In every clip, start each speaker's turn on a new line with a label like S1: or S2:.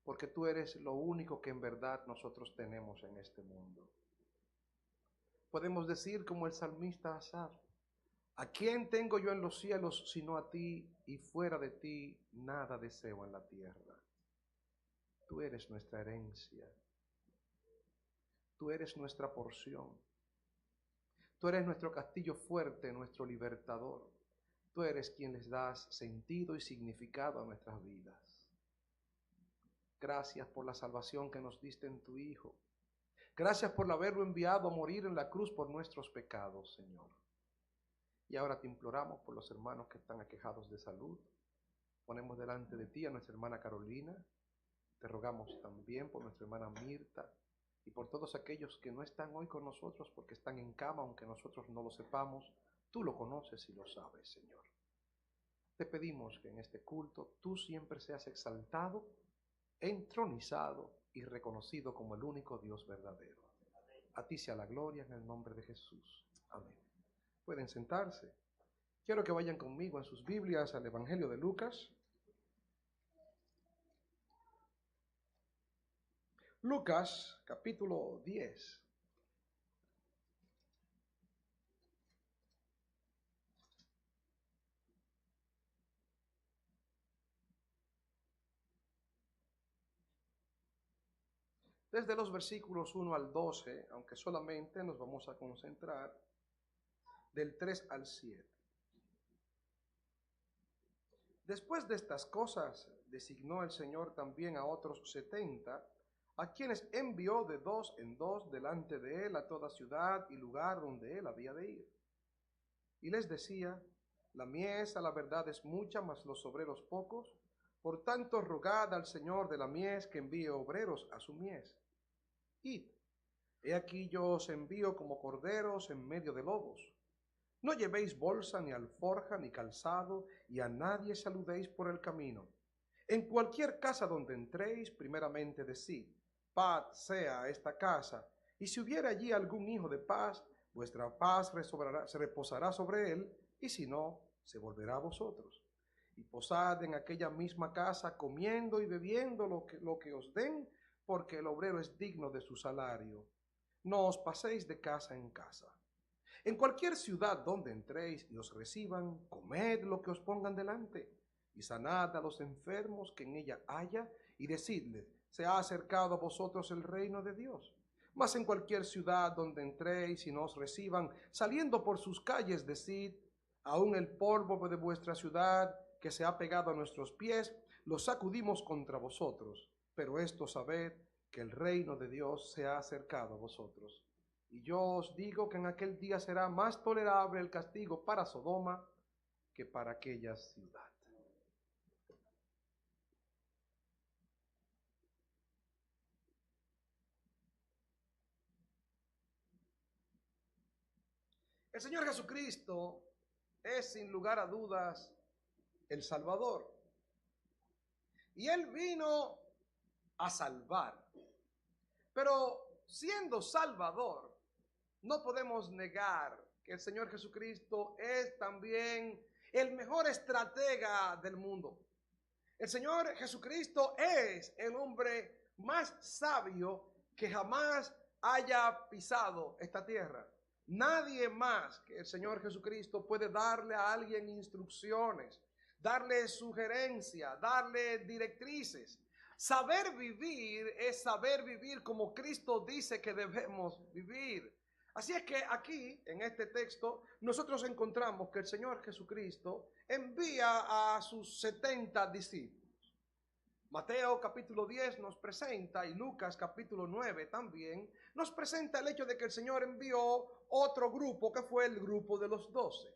S1: porque tú eres lo único que en verdad nosotros tenemos en este mundo. Podemos decir como el salmista Asaf: ¿a quién tengo yo en los cielos sino a ti? Y fuera de ti nada deseo en la tierra. Tú eres nuestra herencia. Tú eres nuestra porción. Tú eres nuestro castillo fuerte, nuestro libertador. Tú eres quien les das sentido y significado a nuestras vidas. Gracias por la salvación que nos diste en tu Hijo. Gracias por haberlo enviado a morir en la cruz por nuestros pecados, Señor. Y ahora te imploramos por los hermanos que están aquejados de salud. Ponemos delante de ti a nuestra hermana Carolina. Te rogamos también por nuestra hermana Mirta y por todos aquellos que no están hoy con nosotros porque están en cama, aunque nosotros no lo sepamos. Tú lo conoces y lo sabes, Señor. Te pedimos que en este culto tú siempre seas exaltado, entronizado y reconocido como el único Dios verdadero. A ti sea la gloria en el nombre de Jesús. Amén. Pueden sentarse. Quiero que vayan conmigo en sus Biblias al Evangelio de Lucas. Lucas, capítulo 10. Desde los versículos 1 al 12, aunque solamente nos vamos a concentrar del 3 al 7. Después de estas cosas, designó el Señor también a otros 70, a quienes envió de dos en dos delante de él a toda ciudad y lugar donde él había de ir. Y les decía: la mies a la verdad es mucha, mas los obreros pocos. Por tanto, rogad al Señor de la mies que envíe obreros a su mies. Id, he aquí yo os envío como corderos en medio de lobos. No llevéis bolsa, ni alforja, ni calzado, y a nadie saludéis por el camino. En cualquier casa donde entréis, primeramente decid: paz sea a esta casa. Y si hubiera allí algún hijo de paz, vuestra paz se reposará sobre él, y si no, se volverá a vosotros. Y posad en aquella misma casa, comiendo y bebiendo lo que os den, porque el obrero es digno de su salario. No os paséis de casa en casa. En cualquier ciudad donde entréis y os reciban, comed lo que os pongan delante, y sanad a los enfermos que en ella haya, y decidles: se ha acercado a vosotros el reino de Dios. Mas en cualquier ciudad donde entréis y no os reciban, saliendo por sus calles, decid: aún el polvo de vuestra ciudad que se ha pegado a nuestros pies, lo sacudimos contra vosotros. Pero esto sabed, que el reino de Dios se ha acercado a vosotros. Y yo os digo que en aquel día será más tolerable el castigo para Sodoma que para aquella ciudad. El Señor Jesucristo es sin lugar a dudas el Salvador. Y Él vino a salvar. Pero siendo Salvador, no podemos negar que el Señor Jesucristo es también el mejor estratega del mundo. El Señor Jesucristo es el hombre más sabio que jamás haya pisado esta tierra. Nadie más que el Señor Jesucristo puede darle a alguien instrucciones, darle sugerencias, darle directrices. Saber vivir es saber vivir como Cristo dice que debemos vivir. Así es que aquí, en este texto, nosotros encontramos que el Señor Jesucristo envía a sus 70 discípulos. Mateo capítulo 10 nos presenta, y Lucas capítulo 9 también, nos presenta el hecho de que el Señor envió otro grupo, que fue el grupo de los 12.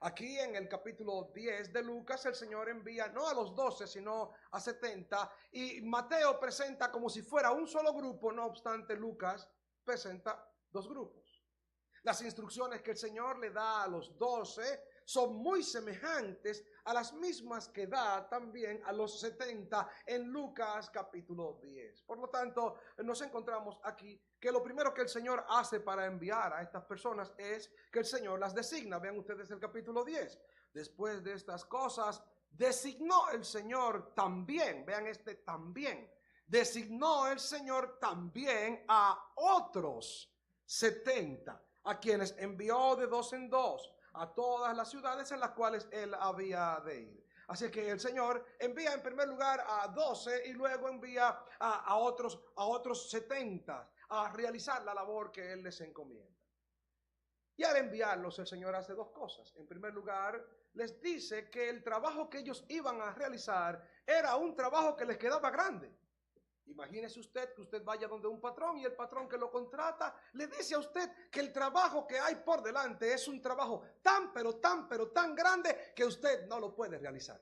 S1: Aquí en el capítulo 10 de Lucas, el Señor envía no a los 12, sino a 70, y Mateo presenta como si fuera un solo grupo, no obstante Lucas presenta dos grupos. Las instrucciones que el Señor le da a los 12 son muy semejantes a las mismas que da también a los 70 en Lucas capítulo 10. Por lo tanto, nos encontramos aquí que lo primero que el Señor hace para enviar a estas personas es que el Señor las designa. Vean ustedes el capítulo 10. Después de estas cosas, designó el Señor también, vean este también, designó el Señor también a otros 70, a quienes envió de dos en dos a todas las ciudades en las cuales él había de ir. Así que el Señor envía en primer lugar a 12 y luego envía a otros 70 a realizar la labor que él les encomienda. Y al enviarlos el Señor hace dos cosas. En primer lugar, les dice que el trabajo que ellos iban a realizar era un trabajo que les quedaba grande. Imagínese usted que usted vaya donde un patrón y el patrón que lo contrata le dice a usted que el trabajo que hay por delante es un trabajo tan grande que usted no lo puede realizar.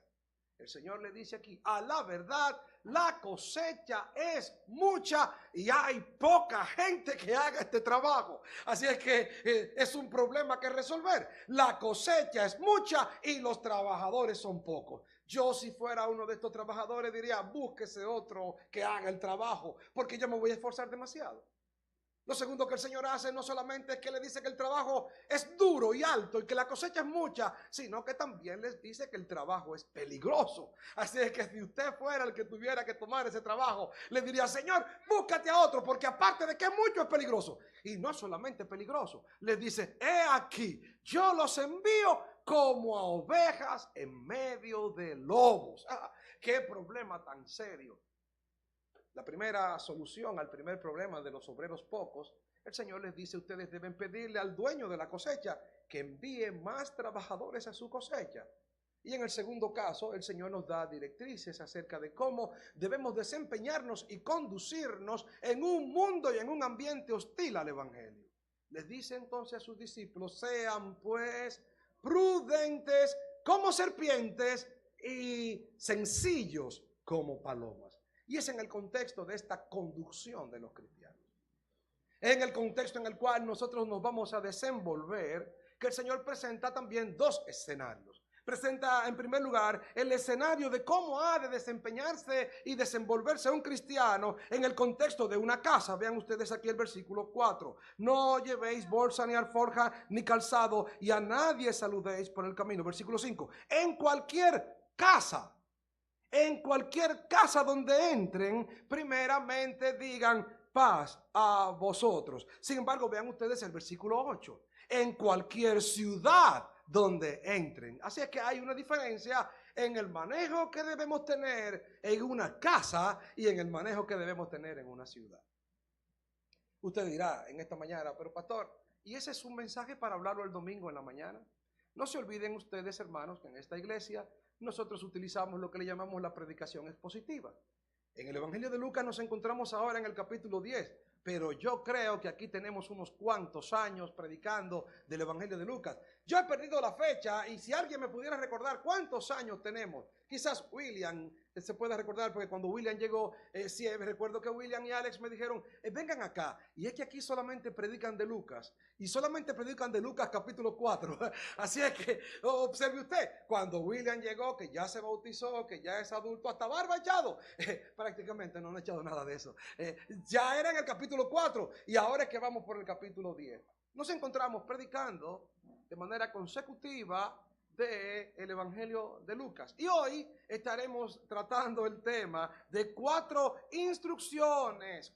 S1: El Señor le dice aquí, a la verdad, la cosecha es mucha y hay poca gente que haga este trabajo. Así es que es un problema que resolver. La cosecha es mucha y los trabajadores son pocos. Yo, si fuera uno de estos trabajadores, diría, búsquese otro que haga el trabajo, porque yo me voy a esforzar demasiado. Lo segundo que el Señor hace no solamente es que le dice que el trabajo es duro y alto y que la cosecha es mucha, sino que también les dice que el trabajo es peligroso. Así es que si usted fuera el que tuviera que tomar ese trabajo, le diría, Señor, búscate a otro, porque aparte de que es mucho, es peligroso. Y no solamente peligroso, les dice, he aquí, yo los envío como a ovejas en medio de lobos. ¡Qué problema tan serio! La primera solución al primer problema de los obreros pocos, el Señor les dice, ustedes deben pedirle al dueño de la cosecha que envíe más trabajadores a su cosecha. Y en el segundo caso, el Señor nos da directrices acerca de cómo debemos desempeñarnos y conducirnos en un mundo y en un ambiente hostil al Evangelio. Les dice entonces a sus discípulos, sean pues prudentes como serpientes y sencillos como palomas. Y es en el contexto de esta conducción de los cristianos, en el contexto en el cual nosotros nos vamos a desenvolver, que el Señor presenta también dos escenarios. Presenta en primer lugar el escenario de cómo ha de desempeñarse y desenvolverse un cristiano en el contexto de una casa. Vean ustedes aquí el versículo 4. No llevéis bolsa ni alforja ni calzado y a nadie saludéis por el camino. Versículo 5. En cualquier casa donde entren, primeramente digan paz a vosotros. Sin embargo, vean ustedes el versículo 8. En cualquier ciudad donde entren. Así es que hay una diferencia en el manejo que debemos tener en una casa y en el manejo que debemos tener en una ciudad. Usted dirá en esta mañana, pero pastor, ¿y ese es un mensaje para hablarlo el domingo en la mañana? No se olviden ustedes, hermanos, que en esta iglesia nosotros utilizamos lo que le llamamos la predicación expositiva. En el Evangelio de Lucas nos encontramos ahora en el capítulo 10, pero yo creo que aquí tenemos unos cuantos años predicando del Evangelio de Lucas. Yo he perdido la fecha y si alguien me pudiera recordar cuántos años tenemos, quizás William se pueda recordar, porque cuando William llegó, sí, recuerdo que William y Alex me dijeron, vengan acá, y es que aquí solamente predican de Lucas, y solamente predican de Lucas capítulo 4, así es que observe usted, cuando William llegó, que ya se bautizó, que ya es adulto, hasta barba echado, prácticamente no han echado nada de eso, ya era en el capítulo 4, y ahora es que vamos por el capítulo 10, nos encontramos predicando de manera consecutiva del Evangelio de Lucas. Y hoy estaremos tratando el tema de cuatro instrucciones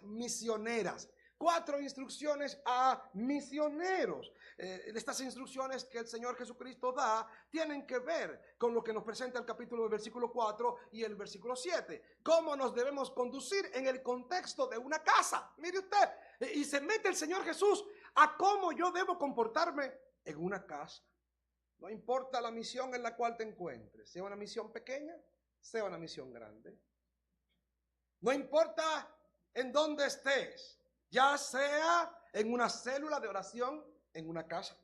S1: misioneras. 4 instrucciones a misioneros. Estas instrucciones que el Señor Jesucristo da tienen que ver con lo que nos presenta el capítulo del versículo 4 y el versículo 7. Cómo nos debemos conducir en el contexto de una casa. Mire usted, y se mete el Señor Jesús a cómo yo debo comportarme en una casa. No importa la misión en la cual te encuentres, sea una misión pequeña, sea una misión grande. No importa en dónde estés, ya sea en una célula de oración en una casa,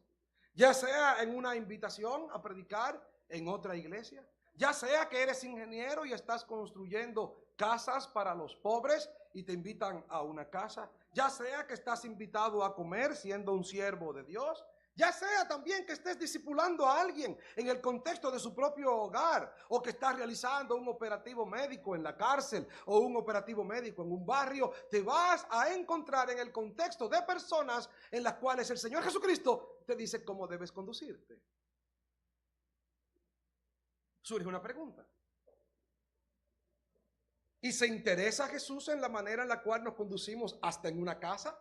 S1: ya sea en una invitación a predicar en otra iglesia, ya sea que eres ingeniero y estás construyendo casas para los pobres y te invitan a una casa, ya sea que estás invitado a comer siendo un siervo de Dios, ya sea también que estés discipulando a alguien en el contexto de su propio hogar, o que estás realizando un operativo médico en la cárcel o un operativo médico en un barrio, te vas a encontrar en el contexto de personas en las cuales el Señor Jesucristo te dice cómo debes conducirte. Surge una pregunta. ¿Y se interesa Jesús en la manera en la cual nos conducimos hasta en una casa?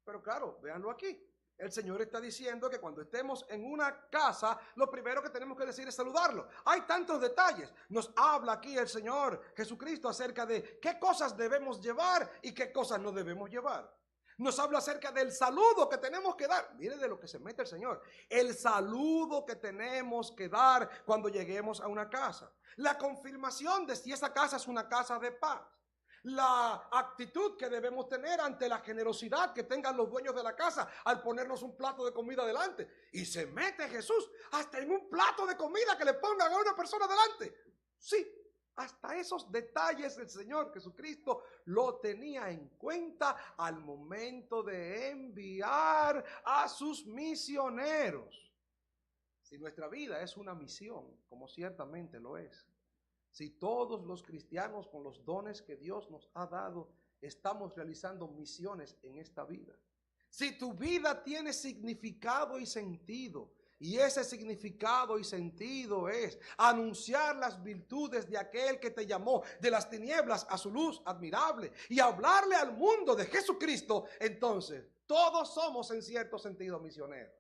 S1: Pero claro, véanlo aquí. El Señor está diciendo que cuando estemos en una casa, lo primero que tenemos que decir es saludarlo. Hay tantos detalles. Nos habla aquí el Señor Jesucristo acerca de qué cosas debemos llevar y qué cosas no debemos llevar. Nos habla acerca del saludo que tenemos que dar. Mire de lo que se mete el Señor. El saludo que tenemos que dar cuando lleguemos a una casa. La confirmación de si esa casa es una casa de paz. La actitud que debemos tener ante la generosidad que tengan los dueños de la casa al ponernos un plato de comida delante. Y se mete Jesús hasta en un plato de comida que le pongan a una persona delante. Sí, hasta esos detalles el Señor Jesucristo lo tenía en cuenta al momento de enviar a sus misioneros. Si nuestra vida es una misión, como ciertamente lo es, si todos los cristianos con los dones que Dios nos ha dado estamos realizando misiones en esta vida, si tu vida tiene significado y sentido, y ese significado y sentido es anunciar las virtudes de aquel que te llamó de las tinieblas a su luz admirable y hablarle al mundo de Jesucristo, entonces todos somos en cierto sentido misioneros.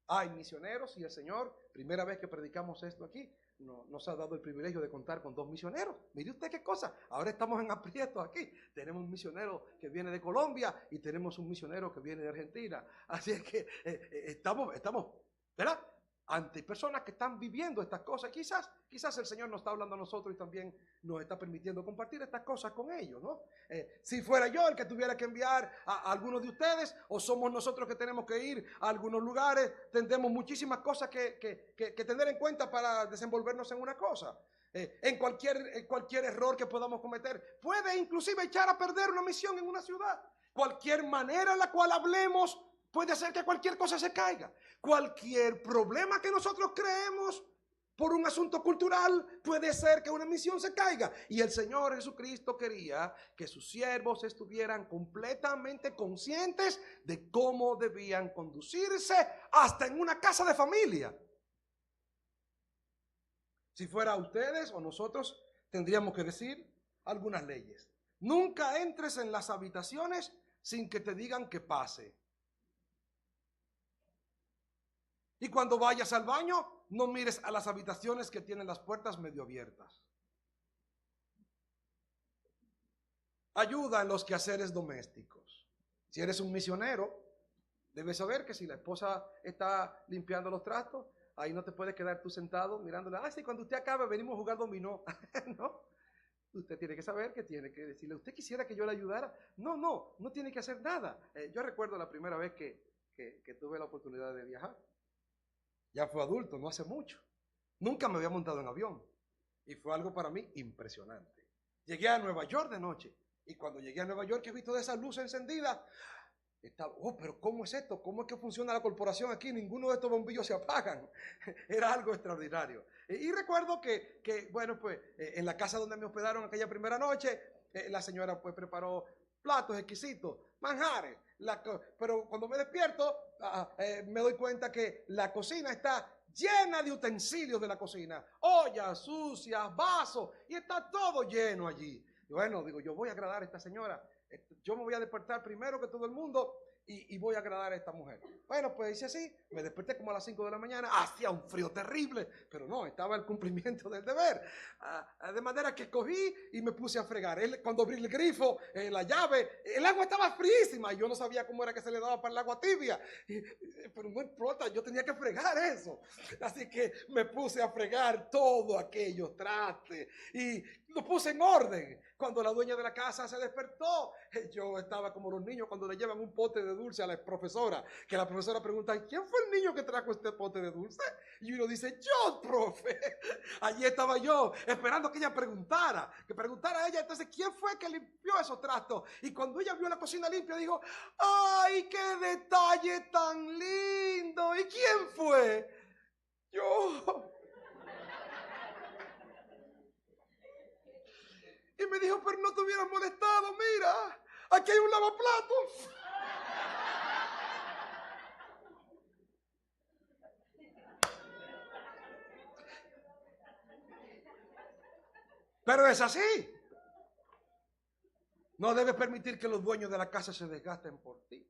S1: Hay misioneros y el Señor, primera vez que predicamos esto aquí, nos ha dado el privilegio de contar con 2 misioneros. Mire usted qué cosa, ahora estamos en aprietos aquí. Tenemos un misionero que viene de Colombia y tenemos un misionero que viene de Argentina. Así es que estamos, ¿verdad? Ante personas que están viviendo estas cosas. Quizás el Señor nos está hablando a nosotros y también nos está permitiendo compartir estas cosas con ellos, ¿no? Si fuera yo el que tuviera que enviar a algunos de ustedes, o somos nosotros que tenemos que ir a algunos lugares, tendremos muchísimas cosas que tener en cuenta para desenvolvernos en una cosa. En cualquier error que podamos cometer puede inclusive echar a perder una misión en una ciudad. Cualquier manera en la cual hablemos puede hacer que cualquier cosa se caiga. Cualquier problema que nosotros creemos por un asunto cultural puede ser que una misión se caiga. Y el Señor Jesucristo quería que sus siervos estuvieran completamente conscientes de cómo debían conducirse hasta en una casa de familia. Si fuera ustedes o nosotros, tendríamos que decir algunas leyes. Nunca entres en las habitaciones sin que te digan que pase. Y cuando vayas al baño, no mires a las habitaciones que tienen las puertas medio abiertas. Ayuda en los quehaceres domésticos. Si eres un misionero, debes saber que si la esposa está limpiando los trastos, ahí no te puedes quedar tú sentado mirándola. Sí, cuando usted acabe venimos a jugar dominó. No, usted tiene que saber que tiene que decirle, ¿usted quisiera que yo le ayudara? No tiene que hacer nada. Yo recuerdo la primera vez que tuve la oportunidad de viajar. Ya fue adulto, no hace mucho. Nunca me había montado en avión. Y fue algo para mí impresionante. Llegué a Nueva York de noche. Y cuando llegué a Nueva York, he visto de esas luces encendidas. Pero ¿cómo es esto? ¿Cómo es que funciona la corporación aquí? Ninguno de estos bombillos se apagan. Era algo extraordinario. Y recuerdo que bueno, pues en la casa donde me hospedaron aquella primera noche, la señora pues preparó platos exquisitos, manjares. Pero cuando me despierto, me doy cuenta que la cocina está llena de utensilios de la cocina. Ollas sucias, vasos, y está todo lleno allí. Y bueno, digo, yo voy a agradar a esta señora. Yo me voy a despertar primero que todo el mundo y voy a agradar a esta mujer. Bueno, pues hice así, me desperté como a las 5 de la mañana, hacía un frío terrible, pero no, estaba el cumplimiento del deber. De manera que cogí y me puse a fregar. Cuando abrí el grifo, la llave, el agua estaba fríísima y yo no sabía cómo era que se le daba para el agua tibia. Pero no importa, yo tenía que fregar eso. Así que me puse a fregar todo aquellos trastes y lo puse en orden. Cuando la dueña de la casa se despertó, yo estaba como los niños cuando le llevan un pote de dulce a la profesora, que la profesora pregunta, ¿quién fue el niño que trajo este pote de dulce? Y uno dice, yo, profe. Allí estaba yo, esperando que ella preguntara, a ella, entonces, ¿quién fue que limpió esos trastos? Y cuando ella vio la cocina limpia, dijo, ¡ay, qué detalle tan lindo! ¿Y quién fue? Yo. Y me dijo, pero no te hubieras molestado, mira, aquí hay un lavaplatos. Pero es así. No debes permitir que los dueños de la casa se desgasten por ti.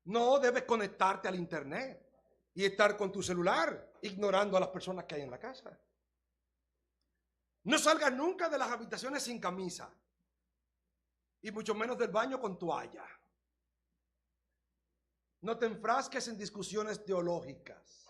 S1: No debes conectarte al internet y estar con tu celular ignorando a las personas que hay en la casa. No salgas nunca de las habitaciones sin camisa y mucho menos del baño con toalla. No te enfrasques en discusiones teológicas,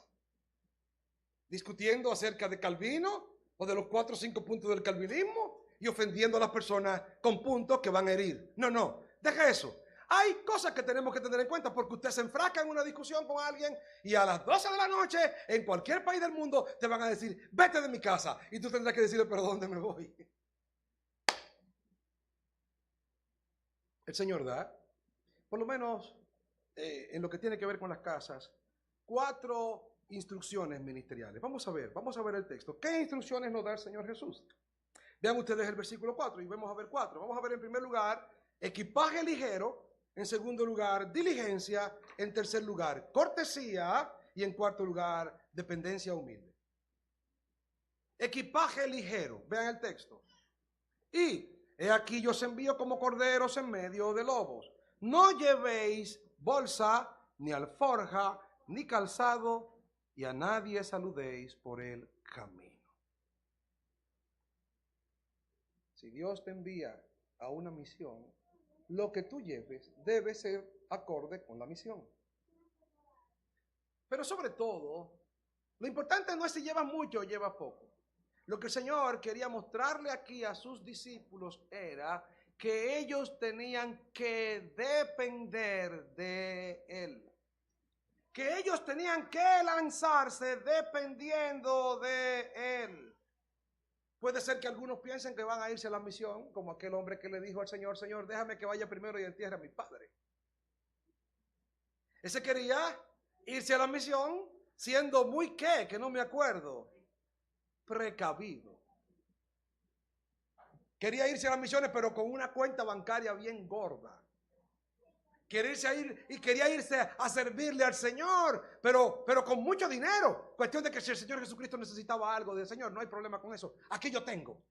S1: discutiendo acerca de Calvino o de los 4 o 5 puntos del calvinismo y ofendiendo a las personas con puntos que van a herir. No, deja eso. Hay cosas que tenemos que tener en cuenta porque usted se enfrasca en una discusión con alguien y a las 12 de la noche en cualquier país del mundo te van a decir, vete de mi casa, y tú tendrás que decirle, pero ¿dónde me voy? El Señor da, por lo menos en lo que tiene que ver con las casas, 4 instrucciones ministeriales. Vamos a ver el texto. ¿Qué instrucciones nos da el Señor Jesús? Vean ustedes el versículo 4 y vamos a ver 4. Vamos a ver en primer lugar equipaje ligero, en segundo lugar diligencia, en tercer lugar cortesía y en cuarto lugar dependencia humilde. Equipaje ligero, vean el texto. Y he aquí yo os envío como corderos en medio de lobos. No llevéis bolsa, ni alforja, ni calzado, y a nadie saludéis por el camino. Si Dios te envía a una misión, lo que tú lleves debe ser acorde con la misión. Pero sobre todo, lo importante no es si llevas mucho o llevas poco. Lo que el Señor quería mostrarle aquí a sus discípulos era que ellos tenían que depender de Él. Que ellos tenían que lanzarse dependiendo de Él. Puede ser que algunos piensen que van a irse a la misión, como aquel hombre que le dijo al Señor, Señor, déjame que vaya primero y entierre a mi padre. Ese quería irse a la misión siendo muy que no me acuerdo, precavido. Quería irse a las misiones pero con una cuenta bancaria bien gorda. Quería irse a servirle al Señor, pero con mucho dinero. Cuestión de que si el Señor Jesucristo necesitaba algo del Señor, no hay problema con eso. Aquí yo tengo.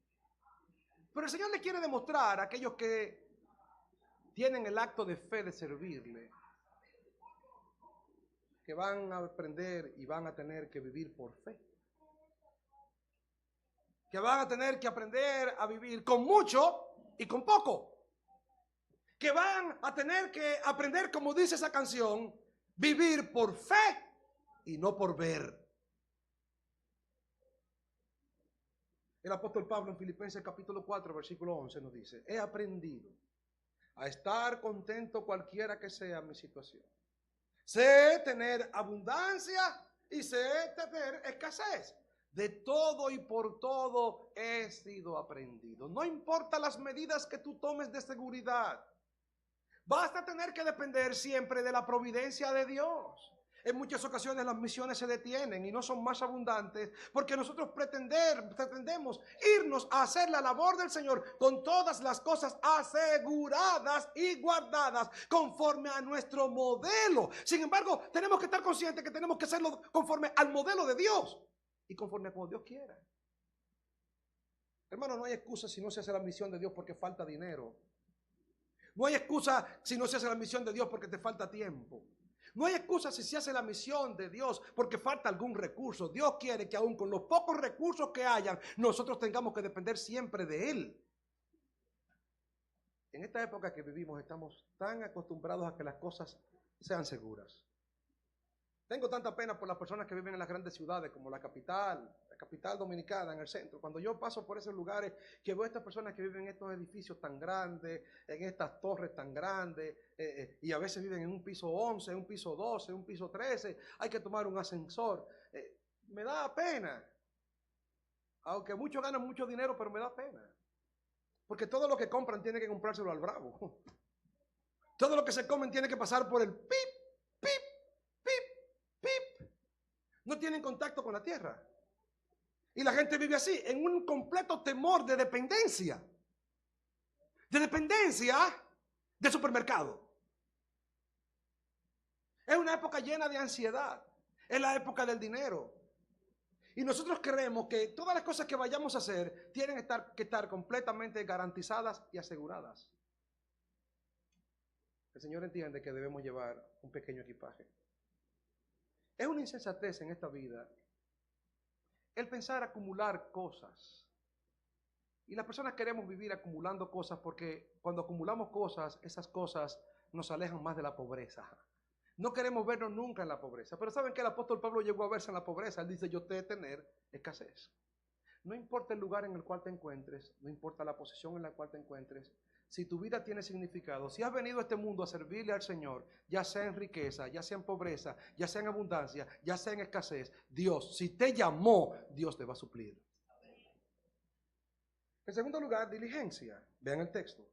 S1: Pero el Señor le quiere demostrar a aquellos que tienen el acto de fe de servirle, que van a aprender y van a tener que vivir por fe. Que van a tener que aprender a vivir con mucho y con poco. Que van a tener que aprender, como dice esa canción, vivir por fe y no por ver. El apóstol Pablo en Filipenses capítulo 4, versículo 11 nos dice, he aprendido a estar contento cualquiera que sea mi situación. Sé tener abundancia y sé tener escasez. De todo y por todo he sido aprendido. No importa las medidas que tú tomes de seguridad. Basta tener que depender siempre de la providencia de Dios. En muchas ocasiones las misiones se detienen y no son más abundantes porque nosotros pretendemos irnos a hacer la labor del Señor con todas las cosas aseguradas y guardadas conforme a nuestro modelo. Sin embargo, tenemos que estar conscientes que tenemos que hacerlo conforme al modelo de Dios y conforme a como Dios quiera. Hermano, no hay excusa si no se hace la misión de Dios porque falta dinero. No hay excusa si no se hace la misión de Dios porque te falta tiempo. No hay excusa si se hace la misión de Dios porque falta algún recurso. Dios quiere que aún con los pocos recursos que hayan, nosotros tengamos que depender siempre de Él. En esta época que vivimos estamos tan acostumbrados a que las cosas sean seguras. Tengo tanta pena por las personas que viven en las grandes ciudades como la capital dominicana, en el centro. Cuando yo paso por esos lugares, que veo a estas personas que viven en estos edificios tan grandes, en estas torres tan grandes, y a veces viven en un piso 11, un piso 12, un piso 13, hay que tomar un ascensor. Me da pena. Aunque muchos ganan mucho dinero, pero me da pena. Porque todo lo que compran tiene que comprárselo al bravo. Todo lo que se comen tiene que pasar por el pip, pip, pip, pip. No tienen contacto con la tierra. Y la gente vive así, en un completo temor de dependencia. De dependencia del supermercado. Es una época llena de ansiedad. Es la época del dinero. Y nosotros creemos que todas las cosas que vayamos a hacer tienen que estar completamente garantizadas y aseguradas. El Señor entiende que debemos llevar un pequeño equipaje. Es una insensatez en esta vida el pensar acumular cosas. Y las personas queremos vivir acumulando cosas porque cuando acumulamos cosas, esas cosas nos alejan más de la pobreza. No queremos vernos nunca en la pobreza. Pero ¿saben qué? El apóstol Pablo llegó a verse en la pobreza. Él dice, yo te he de tener escasez. No importa el lugar en el cual te encuentres, no importa la posición en la cual te encuentres, si tu vida tiene significado, si has venido a este mundo a servirle al Señor, ya sea en riqueza, ya sea en pobreza, ya sea en abundancia, ya sea en escasez, Dios, si te llamó, Dios te va a suplir. En segundo lugar, diligencia. Vean el texto.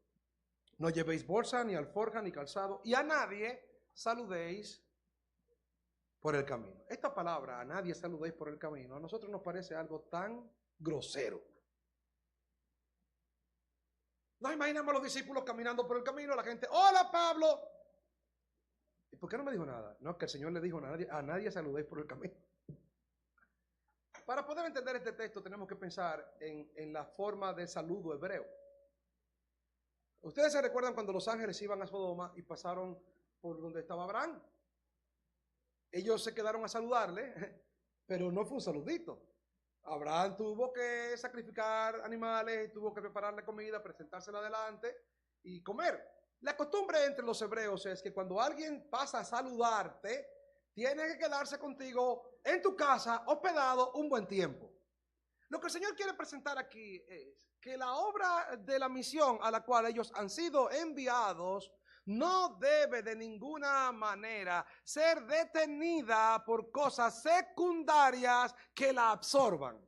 S1: No llevéis bolsa, ni alforja, ni calzado, y a nadie saludéis por el camino. Esta palabra, a nadie saludéis por el camino, a nosotros nos parece algo tan grosero. Nos imaginamos a los discípulos caminando por el camino, la gente, hola Pablo. ¿Y por qué no me dijo nada? No, que el Señor le dijo a nadie saludéis por el camino. Para poder entender este texto tenemos que pensar en la forma de saludo hebreo. Ustedes se recuerdan cuando los ángeles iban a Sodoma y pasaron por donde estaba Abraham. Ellos se quedaron a saludarle, pero no fue un saludito. Abraham tuvo que sacrificar animales, tuvo que prepararle comida, presentársela adelante y comer. La costumbre entre los hebreos es que cuando alguien pasa a saludarte, tiene que quedarse contigo en tu casa, hospedado un buen tiempo. Lo que el Señor quiere presentar aquí es que la obra de la misión a la cual ellos han sido enviados no debe de ninguna manera ser detenida por cosas secundarias que la absorban.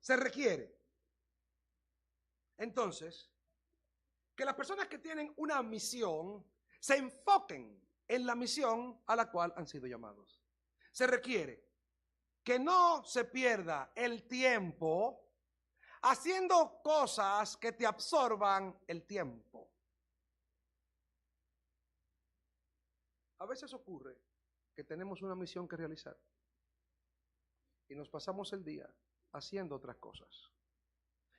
S1: Se requiere, entonces, que las personas que tienen una misión se enfoquen en la misión a la cual han sido llamados. Se requiere que no se pierda el tiempo haciendo cosas que te absorban el tiempo. A veces ocurre que tenemos una misión que realizar y nos pasamos el día haciendo otras cosas.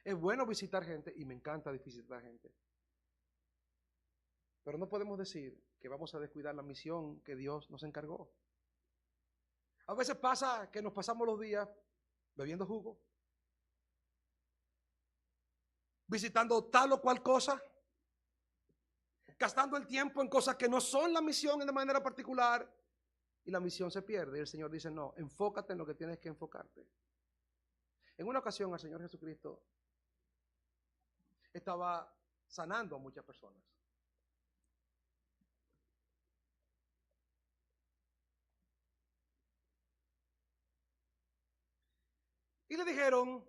S1: Es bueno visitar gente y me encanta visitar gente. Pero no podemos decir que vamos a descuidar la misión que Dios nos encargó. A veces pasa que nos pasamos los días bebiendo jugo, visitando tal o cual cosa, gastando el tiempo en cosas que no son la misión de manera particular, y la misión se pierde. Y el Señor dice, no, enfócate en lo que tienes que enfocarte. En una ocasión el Señor Jesucristo estaba sanando a muchas personas. Y le dijeron,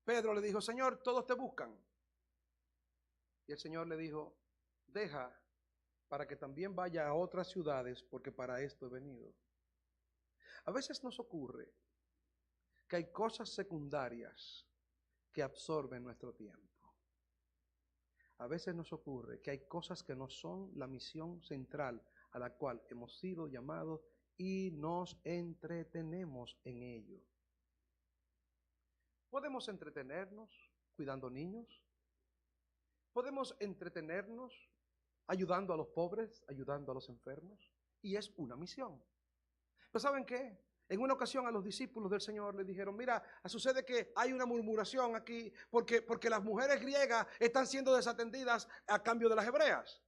S1: Pedro le dijo, Señor, todos te buscan. Y el Señor le dijo, deja para que también vaya a otras ciudades, porque para esto he venido. A veces nos ocurre que hay cosas secundarias que absorben nuestro tiempo. A veces nos ocurre que hay cosas que no son la misión central a la cual hemos sido llamados y nos entretenemos en ello. Podemos entretenernos cuidando niños. Podemos entretenernos ayudando a los pobres, ayudando a los enfermos. Y es una misión. Pero ¿saben qué? En una ocasión a los discípulos del Señor les dijeron, mira, sucede que hay una murmuración aquí porque las mujeres griegas están siendo desatendidas a cambio de las hebreas.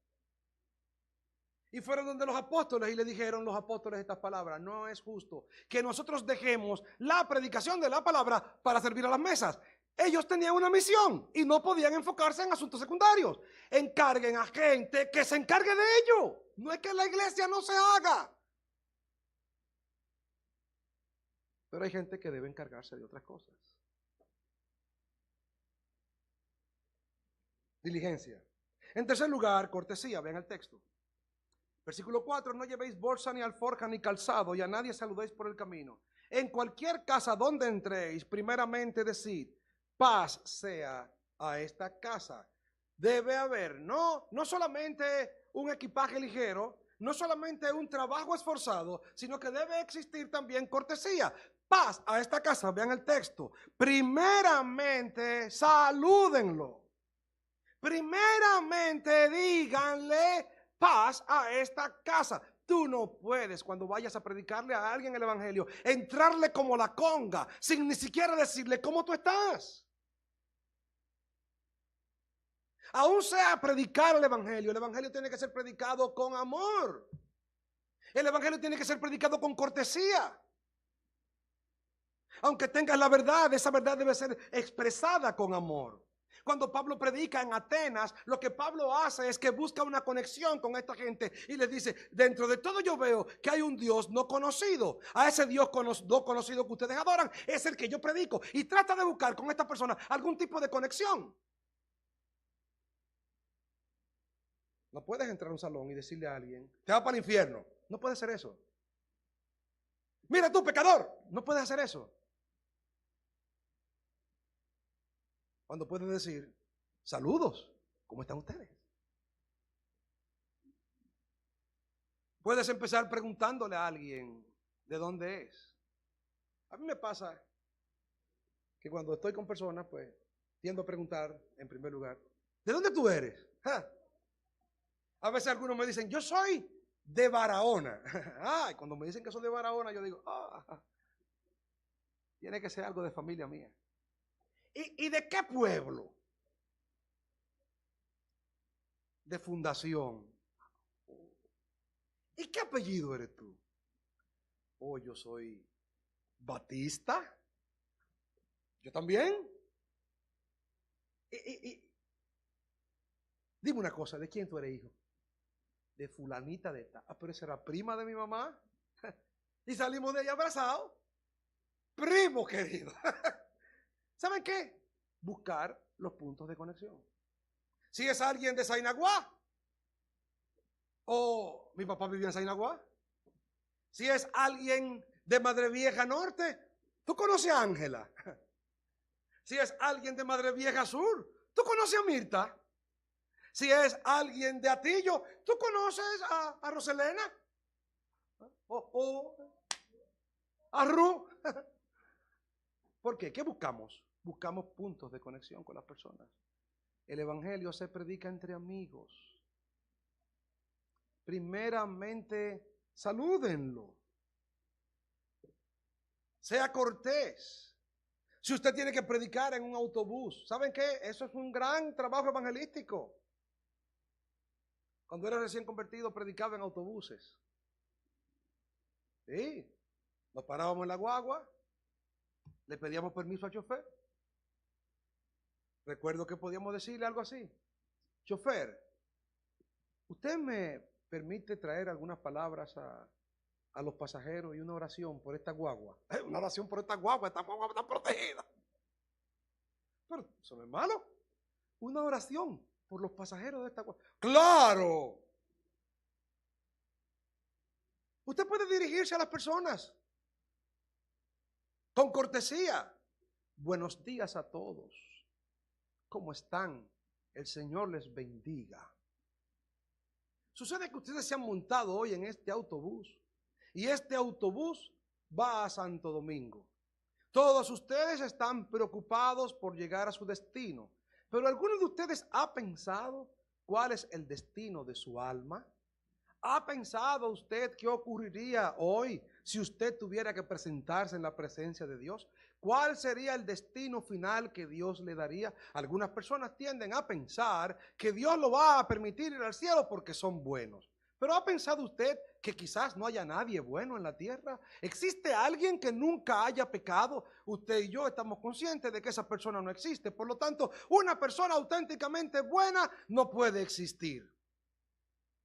S1: Y fueron donde los apóstoles y le dijeron los apóstoles estas palabras, no es justo que nosotros dejemos la predicación de la palabra para servir a las mesas. Ellos tenían una misión y no podían enfocarse en asuntos secundarios. Encarguen a gente que se encargue de ello. No es que la iglesia no se haga. Pero hay gente que debe encargarse de otras cosas. Diligencia. En tercer lugar, cortesía. Vean el texto. Versículo 4, no llevéis bolsa ni alforja ni calzado y a nadie saludéis por el camino. En cualquier casa donde entréis, primeramente decid, paz sea a esta casa. Debe haber no solamente un equipaje ligero, no solamente un trabajo esforzado, sino que debe existir también cortesía. Paz a esta casa, vean el texto. Primeramente, salúdenlo. Primeramente, díganle paz a esta casa. Tú no puedes, cuando vayas a predicarle a alguien el evangelio, entrarle como la conga, sin ni siquiera decirle cómo tú estás. Aún sea predicar el evangelio tiene que ser predicado con amor. El evangelio tiene que ser predicado con cortesía. Aunque tengas la verdad, esa verdad debe ser expresada con amor. Cuando Pablo predica en Atenas, lo que Pablo hace es que busca una conexión con esta gente y les dice, dentro de todo yo veo que hay un Dios no conocido. A ese Dios no conocido que ustedes adoran es el que yo predico. Y trata de buscar con esta persona algún tipo de conexión. No puedes entrar a un salón y decirle a alguien, te vas para el infierno. No puedes hacer eso. Mira tú, pecador. No puedes hacer eso. Cuando puedes decir, saludos, ¿cómo están ustedes? Puedes empezar preguntándole a alguien de dónde es. A mí me pasa que cuando estoy con personas, pues tiendo a preguntar en primer lugar, ¿de dónde tú eres? ¡Ja! A veces algunos me dicen, yo soy de Barahona. Ay, cuando me dicen que soy de Barahona, yo digo, tiene que ser algo de familia mía. ¿Y de qué pueblo? De Fundación. ¿Y qué apellido eres tú? Oh, yo soy Batista. ¿Yo también? Dime una cosa, ¿de quién tú eres hijo? De fulanita de esta. Ah, pero esa era prima de mi mamá. Y salimos de ahí abrazados. Primo querido. ¿Saben qué? Buscar los puntos de conexión. Si es alguien de Sainaguá, o mi papá vivía en Sainaguá. Si es alguien de Madre Vieja Norte, ¿tú conoces a Ángela? Si es alguien de Madre Vieja Sur, ¿tú conoces a Mirta? Si es alguien de Atillo, ¿tú conoces a Roselena? A Ru. ¿Por qué? ¿Qué buscamos? Buscamos puntos de conexión con las personas. El evangelio se predica entre amigos. Primeramente, salúdenlo. Sea cortés. Si usted tiene que predicar en un autobús, ¿saben qué? Eso es un gran trabajo evangelístico. Cuando era recién convertido, predicaba en autobuses. Sí, nos parábamos en la guagua, le pedíamos permiso al chofer. Recuerdo que podíamos decirle algo así: chofer, ¿usted me permite traer algunas palabras a los pasajeros y una oración por esta guagua? Una oración por esta guagua está protegida. Pero eso no es malo. Una oración por los pasajeros de esta guagua. ¡Claro! Usted puede dirigirse a las personas con cortesía. Buenos días a todos. ¿Cómo están? El Señor les bendiga. Sucede que ustedes se han montado hoy en este autobús y este autobús va a Santo Domingo. Todos ustedes están preocupados por llegar a su destino, pero ¿alguno de ustedes ha pensado cuál es el destino de su alma? ¿Ha pensado usted qué ocurriría hoy si usted tuviera que presentarse en la presencia de Dios? ¿Cuál sería el destino final que Dios le daría? Algunas personas tienden a pensar que Dios lo va a permitir ir al cielo porque son buenos. Pero ¿ha pensado usted que quizás no haya nadie bueno en la tierra? ¿Existe alguien que nunca haya pecado? Usted y yo estamos conscientes de que esa persona no existe. Por lo tanto, una persona auténticamente buena no puede existir.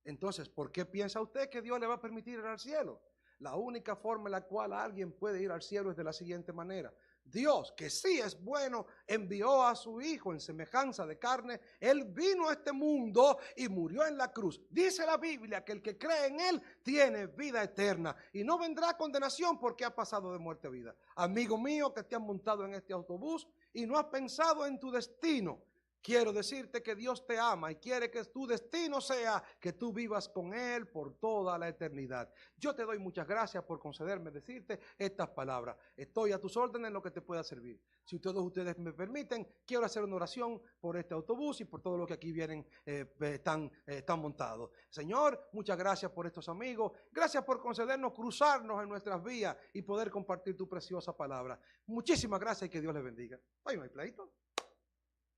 S1: Entonces, ¿por qué piensa usted que Dios le va a permitir ir al cielo? La única forma en la cual alguien puede ir al cielo es de la siguiente manera. Dios, que sí es bueno, envió a su Hijo en semejanza de carne. Él vino a este mundo y murió en la cruz. Dice la Biblia que el que cree en Él tiene vida eterna y no vendrá condenación porque ha pasado de muerte a vida. Amigo mío que te has montado en este autobús y no has pensado en tu destino. Quiero decirte que Dios te ama y quiere que tu destino sea que tú vivas con Él por toda la eternidad. Yo te doy muchas gracias por concederme decirte estas palabras. Estoy a tus órdenes en lo que te pueda servir. Si todos ustedes me permiten, quiero hacer una oración por este autobús y por todo lo que aquí vienen, están montados. Señor, muchas gracias por estos amigos. Gracias por concedernos cruzarnos en nuestras vías y poder compartir tu preciosa palabra. Muchísimas gracias y que Dios les bendiga. Ay, no hay pleito.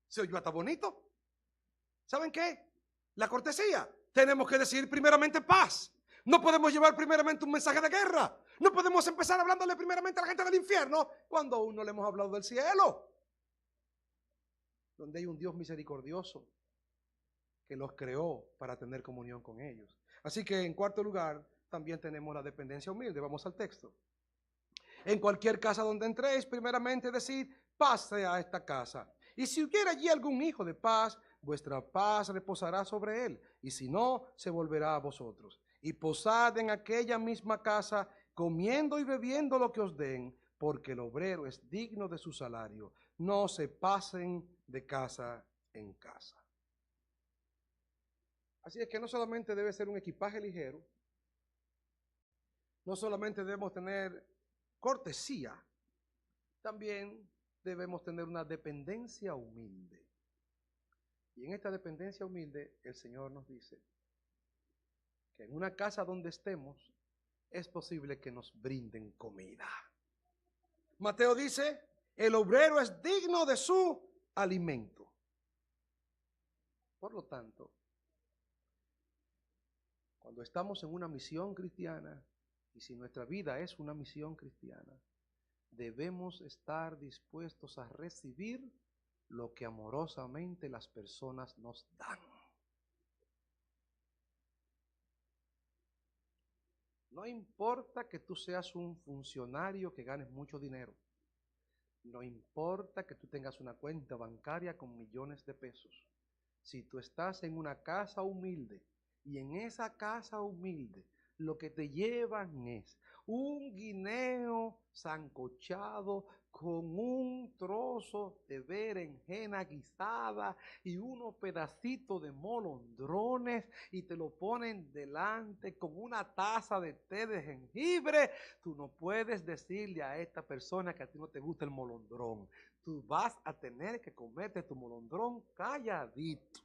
S1: ¿Se oyó hasta bonito? ¿Saben qué? La cortesía. Tenemos que decir primeramente paz. No podemos llevar primeramente un mensaje de guerra. No podemos empezar hablándole primeramente a la gente del infierno cuando aún no le hemos hablado del cielo. Donde hay un Dios misericordioso que los creó para tener comunión con ellos. Así que en cuarto lugar también tenemos la dependencia humilde. Vamos al texto. En cualquier casa donde entréis, primeramente decid, paz sea a esta casa. Y si hubiera allí algún hijo de paz, vuestra paz reposará sobre él, y si no, se volverá a vosotros. Y posad en aquella misma casa, comiendo y bebiendo lo que os den, porque el obrero es digno de su salario. No se pasen de casa en casa. Así es que no solamente debe ser un equipaje ligero, no solamente debemos tener cortesía, también debemos tener una dependencia humilde. Y en esta dependencia humilde, el Señor nos dice que en una casa donde estemos, es posible que nos brinden comida. Mateo dice, el obrero es digno de su alimento. Por lo tanto, cuando estamos en una misión cristiana, y si nuestra vida es una misión cristiana, debemos estar dispuestos a recibir lo que amorosamente las personas nos dan. No importa que tú seas un funcionario que ganes mucho dinero. No importa que tú tengas una cuenta bancaria con millones de pesos. Si tú estás en una casa humilde y en esa casa humilde lo que te llevan es un guineo sancochado con un trozo de berenjena guisada y unos pedacitos de molondrones y te lo ponen delante con una taza de té de jengibre, tú no puedes decirle a esta persona que a ti no te gusta el molondrón. Tú vas a tener que comerte tu molondrón calladito.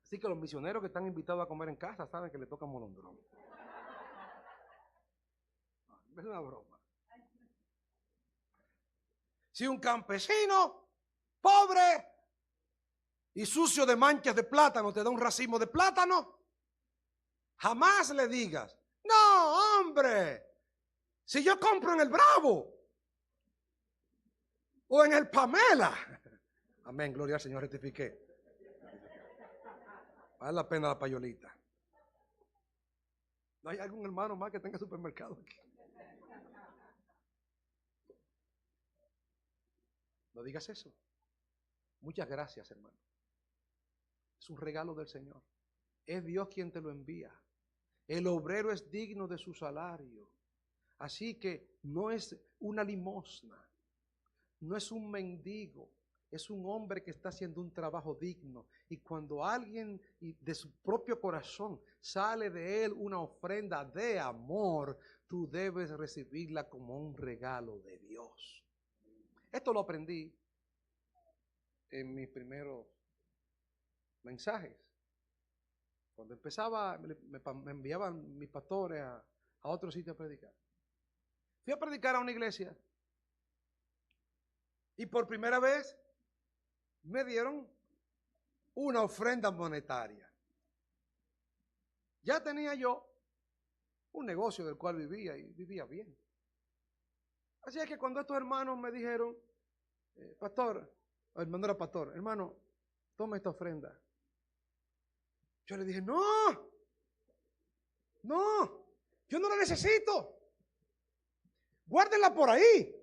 S1: Así que los misioneros que están invitados a comer en casa saben que le toca molondrón. Es una broma. Si un campesino pobre y sucio de manchas de plátano te da un racimo de plátano, jamás le digas, no, hombre, si yo compro en el Bravo o en el Pamela, amén, gloria al Señor, rectifiqué. Vale la pena la payolita. ¿No hay algún hermano más que tenga supermercado aquí? No digas eso. Muchas gracias, hermano. Es un regalo del Señor. Es Dios quien te lo envía. El obrero es digno de su salario. Así que no es una limosna, no es un mendigo, es un hombre que está haciendo un trabajo digno. Y cuando alguien de su propio corazón sale de él una ofrenda de amor, tú debes recibirla como un regalo de Dios. Esto lo aprendí en mis primeros mensajes. Cuando empezaba, me enviaban mis pastores a otro sitio a predicar. Fui a predicar a una iglesia y por primera vez me dieron una ofrenda monetaria. Ya tenía yo un negocio del cual vivía y vivía bien. Así es que cuando estos hermanos me dijeron, pastor, el hermano era pastor, hermano, toma esta ofrenda. Yo le dije, no, yo no la necesito. Guárdenla por ahí.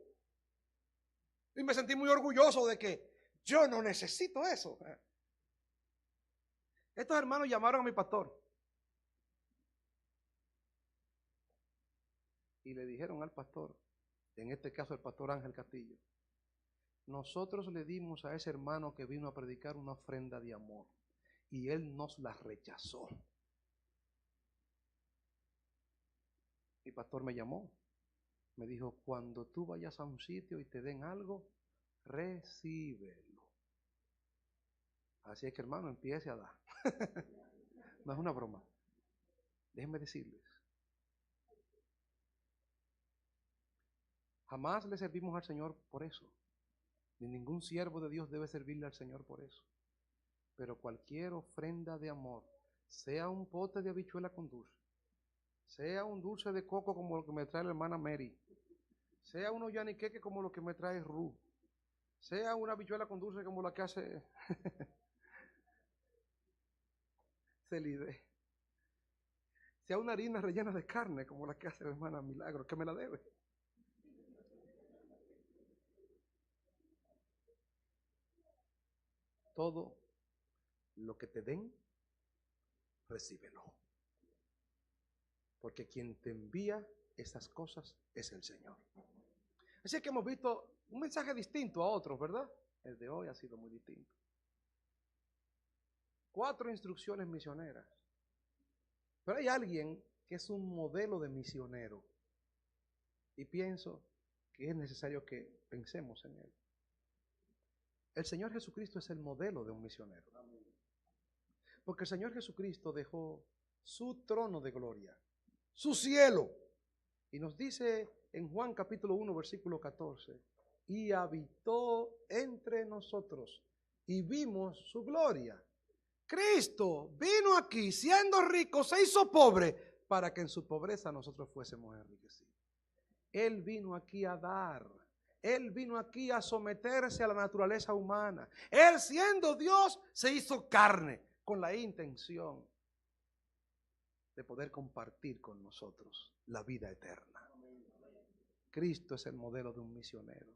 S1: Y me sentí muy orgulloso de que yo no necesito eso. Estos hermanos llamaron a mi pastor y le dijeron al pastor, en este caso el pastor Ángel Castillo, nosotros le dimos a ese hermano que vino a predicar una ofrenda de amor y él nos la rechazó. Mi pastor me llamó, me dijo, cuando tú vayas a un sitio y te den algo, recíbelo. Así es que, hermano, empiece a dar. No es una broma. Déjenme decirles, jamás le servimos al Señor por eso. Ni ningún siervo de Dios debe servirle al Señor por eso. Pero cualquier ofrenda de amor, sea un pote de habichuela con dulce, sea un dulce de coco como lo que me trae la hermana Mary, sea unos yaniqueques como lo que me trae Ruth, sea una habichuela con dulce como la que hace Celide, sea una harina rellena de carne como la que hace la hermana Milagro, que me la debe. Todo lo que te den, recíbelo. Porque quien te envía esas cosas es el Señor. Así que hemos visto un mensaje distinto a otros, ¿verdad? El de hoy ha sido muy distinto. 4 instrucciones misioneras. Pero hay alguien que es un modelo de misionero. Y pienso que es necesario que pensemos en él. El Señor Jesucristo es el modelo de un misionero. Porque el Señor Jesucristo dejó su trono de gloria, su cielo. Y nos dice en Juan capítulo 1, versículo 14, y habitó entre nosotros y vimos su gloria. Cristo vino aquí siendo rico, se hizo pobre para que en su pobreza nosotros fuésemos enriquecidos. Él vino aquí a dar. Él vino aquí a someterse a la naturaleza humana. Él siendo Dios se hizo carne con la intención de poder compartir con nosotros la vida eterna. Cristo es el modelo de un misionero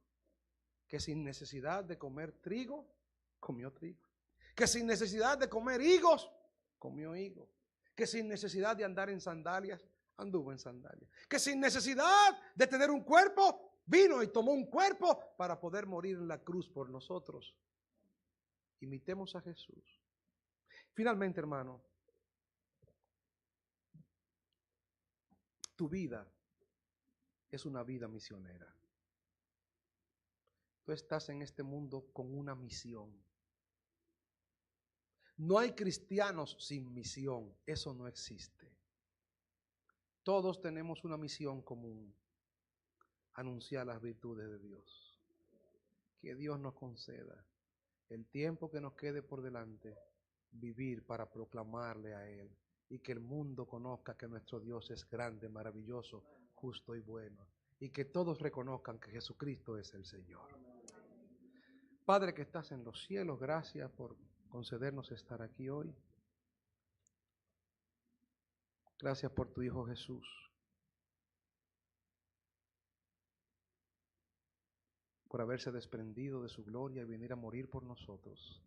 S1: que sin necesidad de comer trigo, comió trigo. Que sin necesidad de comer higos, comió higos. Que sin necesidad de andar en sandalias, anduvo en sandalias. Que sin necesidad de tener un cuerpo, vino y tomó un cuerpo para poder morir en la cruz por nosotros. Imitemos a Jesús. Finalmente, hermano, tu vida es una vida misionera. Tú estás en este mundo con una misión. No hay cristianos sin misión, eso no existe. Todos tenemos una misión común, anunciar las virtudes de Dios. Que Dios nos conceda el tiempo que nos quede por delante, vivir para proclamarle a Él y que el mundo conozca que nuestro Dios es grande, maravilloso, justo y bueno, y que todos reconozcan que Jesucristo es el Señor. Padre que estás en los cielos, gracias por concedernos estar aquí hoy. Gracias por tu Hijo Jesús. Por haberse desprendido de su gloria y venir a morir por nosotros.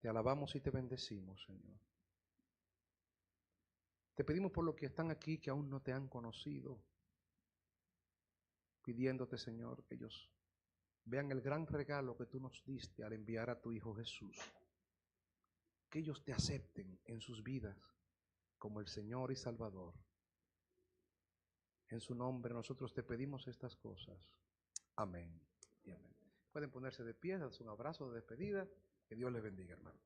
S1: Te alabamos y te bendecimos, Señor. Te pedimos por los que están aquí que aún no te han conocido, pidiéndote, Señor, que ellos vean el gran regalo que tú nos diste al enviar a tu Hijo Jesús. Que ellos te acepten en sus vidas como el Señor y Salvador. En su nombre nosotros te pedimos estas cosas. Amén y amén. Pueden ponerse de pie, darse un abrazo de despedida. Que Dios les bendiga, hermano.